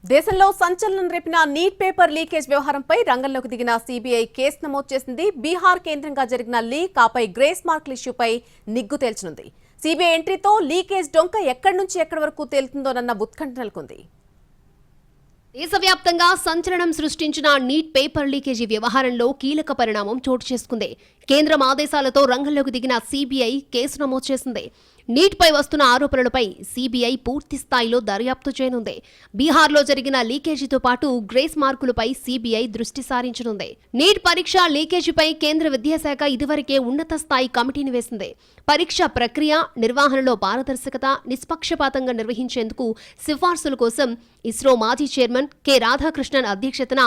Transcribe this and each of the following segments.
దేశంలో సంచలనం రేపిన neat paper leakage వ్యవహారంపై రంగంలోకి దిగిన సీబీఐ కేసు నమోదు చేసింది. బీహార్ కేంద్రంగా జరిగిన లీక్ ఆపై గ్రేస్ మార్కుల ఇష్యూపై నిగ్గు తేల్చనుంది. సీబీఐ ఎంట్రీతో లీకేజ్ డొంక ఎక్కడి నుంచి ఎక్కడి వరకు తేలుతుందోనన్న ఉత్కంఠ నెలకొంది. దేశవ్యాప్తంగా సంచలనం సృష్టించిన నీట్ పేపర్ లీకేజీ వ్యవహారంలో కీలక పరిణామం చోటు చేసుకుంది. కేంద్రం ఆదేశాలతో రంగంలోకి దిగిన సీబీఐ కేసు నమోదు చేసింది. నీట్పై వస్తున్న ఆరోపణలపై సీబీఐ పూర్తి స్థాయిలో దర్యాప్తు చేయనుంది. బీహార్లో జరిగిన లీకేజీతో పాటు గ్రేస్ మార్కులపై సీబీఐ దృష్టి సారించనుంది. నీట్ పరీక్ష లీకేజీపై కేంద్ర విద్యాశాఖ ఇదివరకే ఉన్నత స్థాయి కమిటీని వేసింది. పరీక్ష ప్రక్రియ, నిర్వహణలో పారదర్శకత, నిష్పక్షపాతంగా నిర్వహించేందుకు సిఫార్సుల కోసం ఇస్రో మాజీ చైర్మన్ కె రాధాకృష్ణన్ అధ్యక్షతన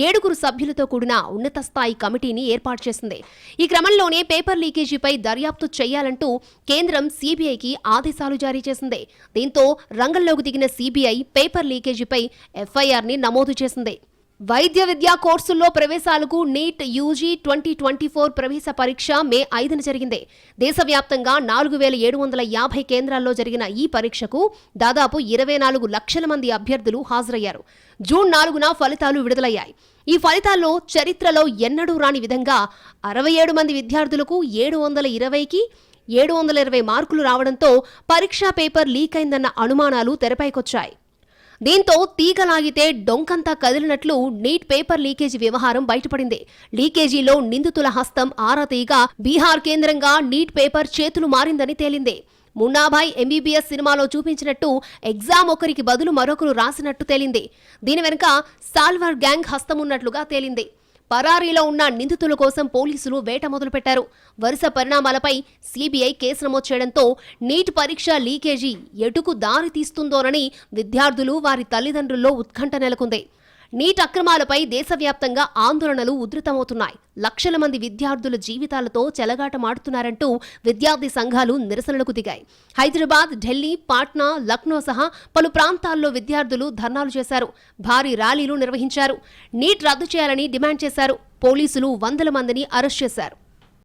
7 సభ్యులతో కూడిన ఉన్నత స్థాయి కమిటీని ఏర్పాటు చేసింది. ఈ క్రమంలోనే పేపర్ లీకేజీపై దర్యాప్తు చేయాలంటూ కేంద్రం సీబీఐకి ఆదేశాలు జారీ చేసింది. దీంతో రంగంలోకి దిగిన సీబీఐ పేపర్ లీకేజీపై ఎఫ్ఐఆర్ని నమోదు చేసింది. వైద్య విద్యా కోర్సుల్లో ప్రవేశాలకు నీట్ యూజీ 2024 ప్రవేశ పరీక్ష మే 5న జరిగింది. దేశవ్యాప్తంగా 4750 కేంద్రాల్లో జరిగిన ఈ పరీక్షకు దాదాపు 24 లక్షల మంది అభ్యర్థులు హాజరయ్యారు. జూన్ 4న ఫలితాలు విడుదలయ్యాయి. ఈ ఫలితాల్లో చరిత్రలో ఎన్నడూ రాని విధంగా 67 మంది విద్యార్థులకు 720కి 720 మార్కులు రావడంతో పరీక్షా పేపర్ లీక్ అయిందన్న అనుమానాలు తెరపైకొచ్చాయి. దీంతో తీగలాగితే డొంకంతా కదిలినట్లు నీట్ పేపర్ లీకేజీ వ్యవహారం బయటపడింది. లీకేజీలో నిందితుల హస్తం ఆరా తీయగా బీహార్ కేంద్రంగా నీట్ పేపర్ చేతులు మారిందని తేలింది. మున్నాభాయ్ ఎంబీబీఎస్ సినిమాలో చూపించినట్టు ఎగ్జామ్ ఒకరికి బదులు మరొకరు రాసినట్టు తేలింది. దీని వెనుక సాల్వర్ గ్యాంగ్ హస్తమున్నట్లుగా తేలింది. పరారీలో ఉన్న నిందితుల కోసం పోలీసులు వేట మొదలుపెట్టారు. వరుస పరిణామాలపై సీబీఐ కేసు నమోదు చేయడంతో నీట్ పరీక్ష లీకేజీ ఎటుకు దారి తీస్తుందోనని విద్యార్థులు, వారి తల్లిదండ్రుల్లో ఉత్కంఠ నెలకొంది. నీట్ అక్రమాలపై దేశవ్యాప్తంగా ఆందోళనలు ఉధృతమవుతున్నాయి. లక్షల మంది విద్యార్థుల జీవితాలతో చెలగాటమాడుతున్నారంటూ విద్యార్థి సంఘాలు నిరసనలకు దిగాయి. హైదరాబాద్, ఢిల్లీ, పాట్నా, లక్నో సహా పలు ప్రాంతాల్లో విద్యార్థులు ధర్నాలు చేశారు. భారీ ర్యాలీలు నిర్వహించారు. నీట్ రద్దు చేయాలని డిమాండ్ చేశారు. పోలీసులు వందల మందిని అరెస్ట్ చేశారు.